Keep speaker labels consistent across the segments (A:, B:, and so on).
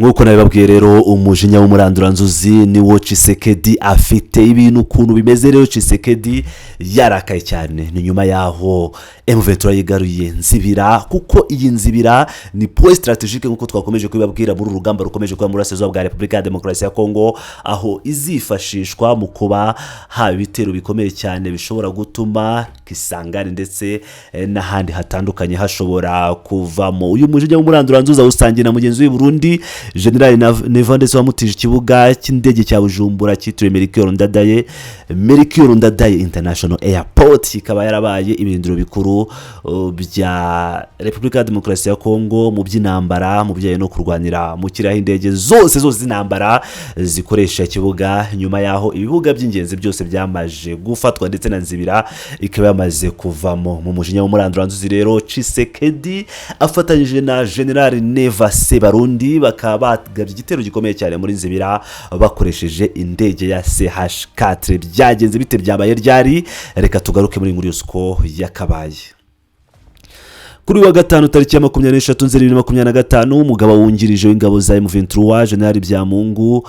A: Nkuko nabibabwiye rero umujinya w'umuranduranzuzi niwo Tshisekedi afite ibintu ukuntu bimeze rero Tshisekedi yarakaye cyane ni nyuma yaho M23 yigaruye Nzibira kuko iyi Nzibira ni point strategique nkuko twakomeje kubibabwira muri urugamba rukomeje kuba muri Burasirazuba bwa Repubulika ya Demokarasi ya Kongo aho izifashishwa mu kuba haba ibitero bikomeye cyane bishobora gutuma Kisangani ndetse n'ahandi hatandukanye hashobora kuvamo uyu mujinya w'umuranduranzuzi awusangiye na mugenzi w'i Burundi General Neva ndetse wamutije ikibuga cy'indege cya Bujumbura cyitiriwe Melchior Ndadaye International Airport kikaba yarabaye ibirindiro bikuru bya Repubulika ya Demokarasi ya Kongo mu by'intambara mu byaye no kurwanira mu kiraho indege zose z'intambara zikoresha ikibuga nyuma yaho ibibuga by'ingenzi byose byamaje gufatwa ndetse na Nzibira ikaba yamaze kuvamo mu mujinya w'umuranduranzuzi rero Tshisekedi afatanyije na General Neva Sebarundi bakaba bagabye igitero gikomeye cyane muri Nzibira bakoresheje indege ya CH-4 byagenze bite byabaye ryari reka tugaruke muri nkuru yusko yakabaye kuri wa gatanu tariki ya 23 Nzeri 2025 umugaba wungirije w'ingabo za M23 General Byamungu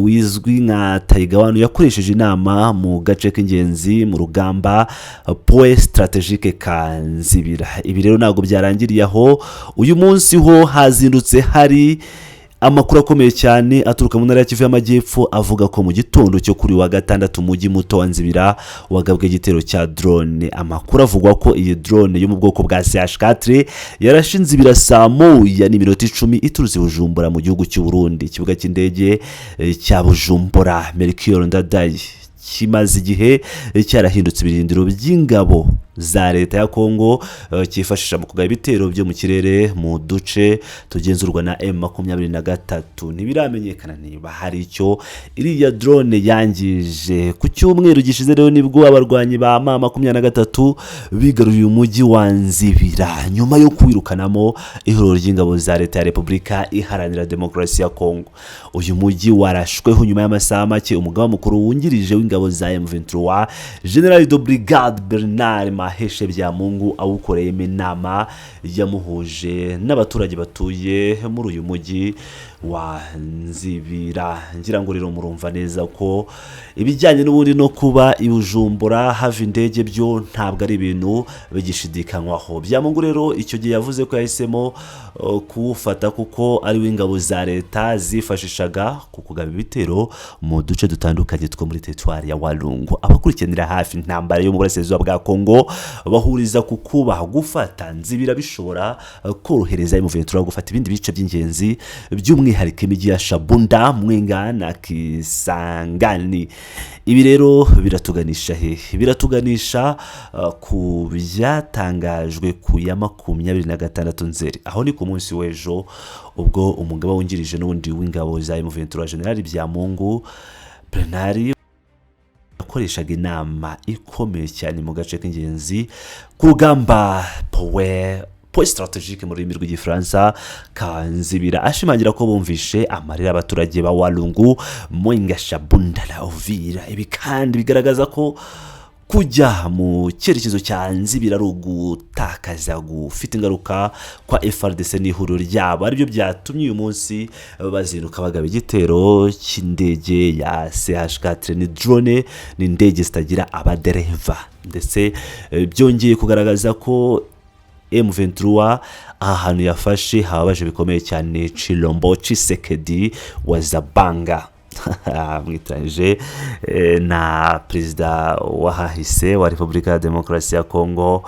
A: wizwi nka Taigawanu yakoresheje inama mu gace k'ingenzi mu rugamba point strategique ka Nzibira ibi rero nago byarangiriye aho uyu munsi ho hazindutse hari amakuru akomeye cyane aturuka mu ntara ya Kivu y'Amajyepfo avuga ko mu gitondo cyo kuri wa gatandatu umujyi muto wa Nzibira wagabwe igitero cya drone amakuru avugwa ko iyi drone yo mu bwoko bwa CH-4 yarashe Nzibira saa moya n'iminota 10 iturutse Bujumbura mu gihugu cy'u Burundi ikibuga cy'indege cya Bujumbura Melchior Ndadaye kimaze igihe cyarahindutse ibirindiro by'ingabo za leta ya Kongo cyifashisha mu kugaba ibitero byo mu kirere mu duce tugenzurwa na M23 ntibiramenyekana niba hari icyo iriya drone yangije ku cyumweru gishize rero nibwo abarwanyi ba M23 bigaruye umujyi wa Nzibira nyuma yo kwirukanamo ihuriro ry'ingabo za leta ya Repubulika iharanira Demokarasi ya Kongo uyu mujyi warashweho nyuma y'amasaha make umugaba mukuru wungirije w'ingabo za M23 General de Brigade Bernard Maheshe Byamungu awukoreyemo inama yamuhuje n'abaturage batuye muri uyu mujyi wa Nzibira ngira ngo rero murumva neza ko ibijyanye n'ubundi no kuba ibujumbura have indege byo ntabwo ari ibintu bigishidikanywaho Byamungu rero icyo gihe yavuze ko yahisemo kuwufata kuko ari w'ingabo za leta zifashishaga kugaba ibitero mu duce dutandukanye two muri territoire ya Walungu abakurikiranira hafi intambara yo mu Burasirazuba bwa Kongo bahuriza ku kuba gufata Nzibira bishobora korohereza M23 gufata ibindi bice by'ingenzi by'umwihariko imijyi ya Shabunda Mwenga na Kisangani ibi rero biratuganisha biratuganisha ku byatangajwe ku ya 26 Nzeri aho ni ku munsi w'ejo ubwo umugaba wungirije n'undi w'ingabo za M23 General Byamungu Bernard akoreshaga inama ikomeye cyane mu gace k'ingenzi ku rugamba point strategique mu rurimi rw'igifaransa ka Nzibira ashimangira ko bumvishe amarira abaturage ba Walungu Mwenga Shabunda na Uvira ibi kandi bigaragaza ko kujya mu cyerekezo cya Nzibira ari ugutakaza gufite ingaruka kwa FRDC n'ihuriro ryabo aribyo byatumye uyu munsi bazinuka bagaba igitero cy'indege ya CH-4 ni drone ni indege zitagira abadereva ndetse byongeye kugaragaza ko M23 ahantu yafashe habaje bikomeye cyane Chilombo Tshisekedi wa Zabanga mwitanje na perezida wahahise wa Repubulika ya Demokarasi ya Kongo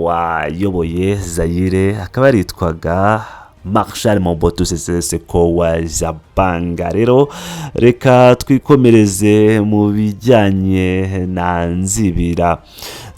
A: wayoboye Zaire akaba yaritwaga Marshal Mobutu Sese Seko wa Zabanga rero reka twikomereze mu bijyanye na Nzibira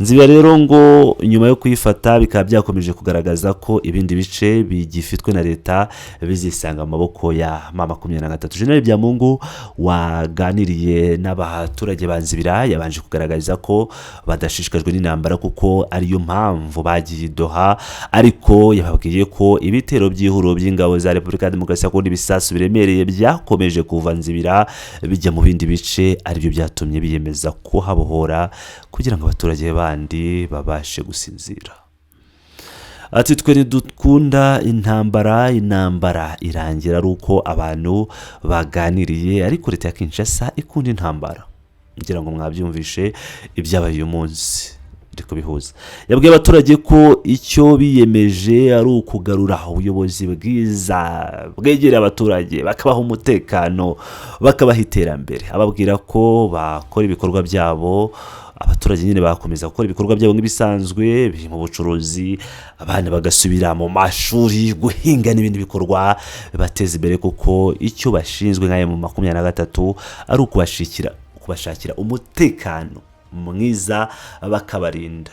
A: rero ngo nyuma yo kuyifata bikaba byakomeje kugaragaza ko ibindi bice bigifitwe na leta bizisanga amaboko ya M23 General Byamungu waganiriye n'abaturage ba Nzibira yabanje kugaragaza ko badashishikajwe n'intambara kuko ariyo mpamvu bagiye Doha ariko yababwiye ko ibitero by'ihuriro by'ingabo za Repubulika ya Demokarasi ya Kongo ibisasu biremereye byakomeje kuva Nzibira bijya mu bindi bice aribyo byatumye biyemeza ko habohora kugira ngo abaturage bandi babashe gusinzira ati twe ntidukunda intambara irangira ari uko abantu baganiriye, ariko leta ya Kinshasa ikunda intambara. ngira ngo mwabyumvishe ibyabaye uyu munsi ndiko bihuza. Yabwiye abaturage ko icyo biyemeje ari ukugarura ubuyobozi bwiza bwegereye abaturage, bakabaha umutekano, bakabaha iterambere. Ababwira ko bakora ibikorwa byabo, abaturage nyine bakomeza gukora ibikorwa byabo nk'ibisanzwe biri mu bucuruzi, abana bagasubira mu mashuri, guhinga n'ibindi bikorwa bateza imbere, kuko icyo bashinzwe nka M23 ari ukubashakira umutekano mwiza bakabarinda.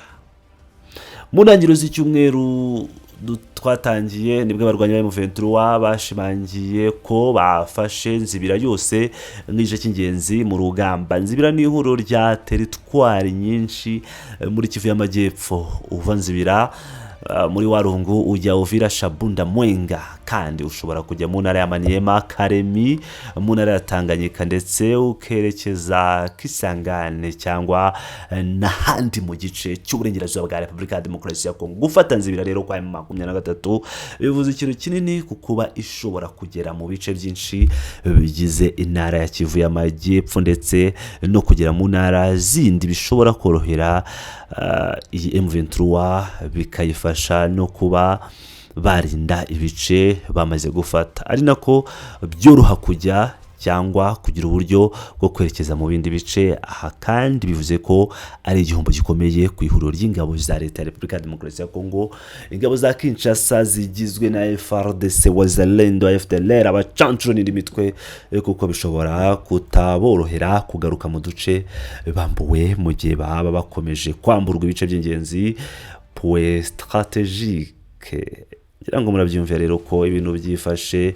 A: Mu ntangiriro z'icyumweru twatangiye nibwo abarwanyi ba M23 bashimangiye ko bafashe Nzibira yose nk'igice cy'ingenzi mu rugamba. Nzibira ni ihuriro rya teritwari nyinshi muri Kivu y'Amajyepfo. Uva Nzibira muri Warungu ujya Uvira, Shabunda, Mwenga, kandi ushobora kujya mu ntara ya Maniema, Karemi, mu ntara ya Tanganyika, ndetse ukerekeza Kisangane cyangwa n'ahandi mu gice cy'uburengerazuba bwa Repubulika ya Demokarasi ya Kongo. Gufata Nzibira rero kwa M23 bivuze ikintu kinini kukuba ishobora kugera mu bice byinshi bigize intara ya Kivu y'Amajyepfo, ndetse no kugera mu ntara zindi bishobora korohera iyi M23 bikayifasha no kuba barinda ibice bamaze gufata, ari nako byoroha kujya cyangwa kugira uburyo bwo kwerekeza mu bindi bice. Aha kandi bivuze ko ari igihombo gikomeye ku ihuriro ry'ingabo za leta ya Repubulika ya Demokarasi ya Kongo. Ingabo za Kinshasa zigizwe na FARDC, Wazalendo, FDLR, abacancuro n'indi mitwe, kuko bishobora kutaborohera kugaruka mu duce bambuwe mu gihe baba bakomeje kwamburwa ibice by'ingenzi point stratégique. ngira ngo murabyumvira rero ko ibintu byifashe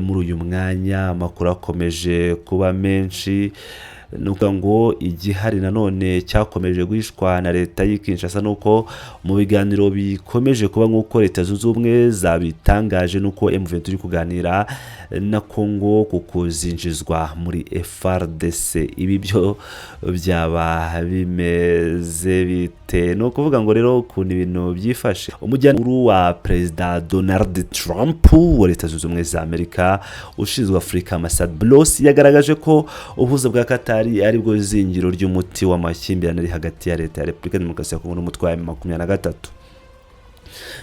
A: muri uyu mwanya. Amakuru akomeje kuba menshi, nuko ngo igihari nanone cyakomeje guhishwa na leta y'Kinshasa, nuko mu biganiro bikomeje kuba nk'uko leta zunze ubumwe zabitangaje, nuko M23 iri kuganira na Kongo kukuzinjizwa muri FARDC. Ibi byo byaba bimeze bite? No kuvuga ngo rero ukuntu ibintu byifashe. Umujyanama wa Perezida Donald Trump wa leta zunze ubumwe za Amerika ushinzwe Afurika, Masad Blos, yagaragaje ko ubuhuza bwa Qatar ari bwo zingiro ry'umuti w'amakimbirane ari hagati ya leta ya Repubulika ya Demokarasi ya Kongo n'umutwe wa M23.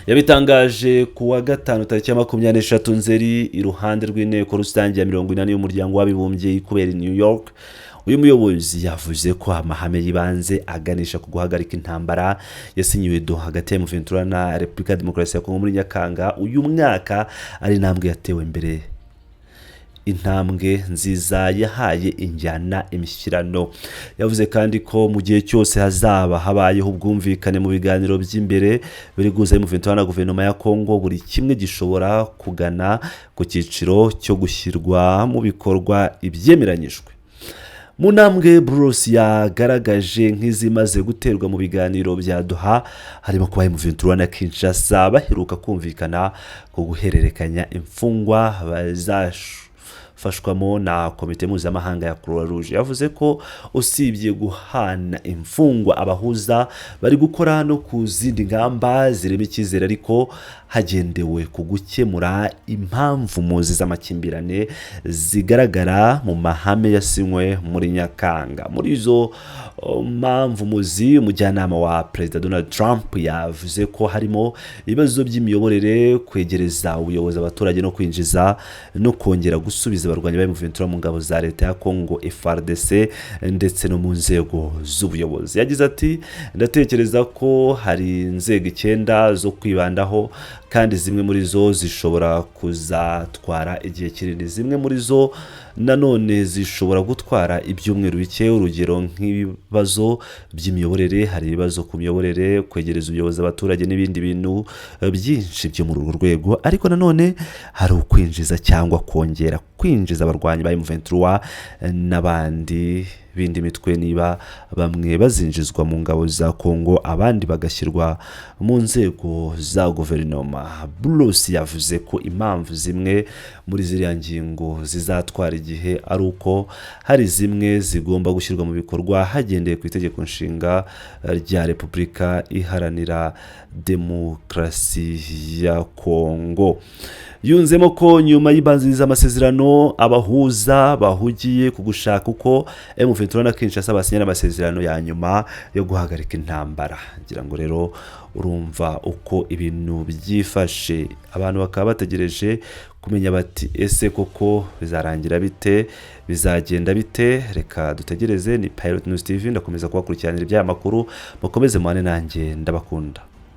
A: Yabitangaje ku wa gatanu tariki ya 23 Nzeri iruhande rw'inteko rusange ya 80 y'umuryango w'abibumbye kubera New York. Uyu muyobozi yavuze ko amahame yibanze aganisha ku guhagarika intambara yasinyiwe hagati ya M23 na Repubulika ya Demokarasi ya Kongo muri Nyakanga uyu mwaka ari intambwe yatewe imbere, intambwe nziza yahaye injyana imishyikirano. Yavuze kandi ko mu gihe cyose hazaba habayeho ubwumvikane mu biganiro by'imbere biri guhuza M23 na guverinoma ya Kongo, buri kimwe gishobora kugana ku cyiciro cyo gushyirwa mu bikorwa ibyemeranyijwe. Mu ntambwe Bros yagaragaje nk'izimaze guterwa mu biganiro bya Doha, harimo kuba M23 na Kinshasa baheruka kumvikana ku guhererekanya imfungwa bazafashwamo na komite mpuzamahanga ya Croix Rouge. Yavuze ko usibye guhana imfungwa, abahuza bari gukora no ku zindi ngamba zirimo icyizere, ariko hagendewe ku gukemura impamvu muzi z'amakimbirane zigaragara mu mahame yasinywe muri Nyakanga. Muri izo mpamvu muzi, umujyanama wa Perezida Donald Trump yavuze ko harimo ibibazo by'imiyoborere, kwegereza ubuyobozi abaturage, no kwinjiza no kongera gusubiza abarwanyi ba M23 mu ngabo za leta ya Kongo FARDC, ndetse no mu nzego z'ubuyobozi. Yagize ati, ndatekereza ko hari inzego 9 zo kwibandaho, kandi zimwe muri zo zishobora kuzatwara igihe kinini, zimwe muri zo nanone zishobora gutwara ibyumweru bike. Urugero nk'ibibazo by'imiyoborere, hari ibibazo ku miyoborere, kwegereza ubuyobozi abaturage n'ibindi bintu byinshi byo muri urwo rwego. Ariko nanone hari ukwinjiza cyangwa kongera kwinjiza abarwanyi ba M23 n'abandi bindi mitwe niba bamwe bazinjizwa mu ngabo za Kongo abandi bagashyirwa mu nzego za guverinoma. Bruce yavuze ko impamvu zimwe muri ziriya ngingo zizatwara igihe ari uko hari zimwe zigomba gushyirwa mu bikorwa hagendeye ku itegeko nshinga rya Repubulika Iharanira Demokarasi ya Kongo. Yunzemo ko nyuma y'ibanziriza amasezerano abahuza bahugiye ku gushaka uko M23 na Kinshasa basinyana amasezerano ya nyuma yo guhagarika intambara. Ngira ngo rero urumva uko ibintu byifashe, abantu bakaba bategereje kumenya bati ese koko bizarangira bite, bizagenda bite. Reka dutegereze. Ni Pilot News TV, ndakomeza kubakurikiranira ibya makuru, mukomeze mwane nanjye, ndabakunda.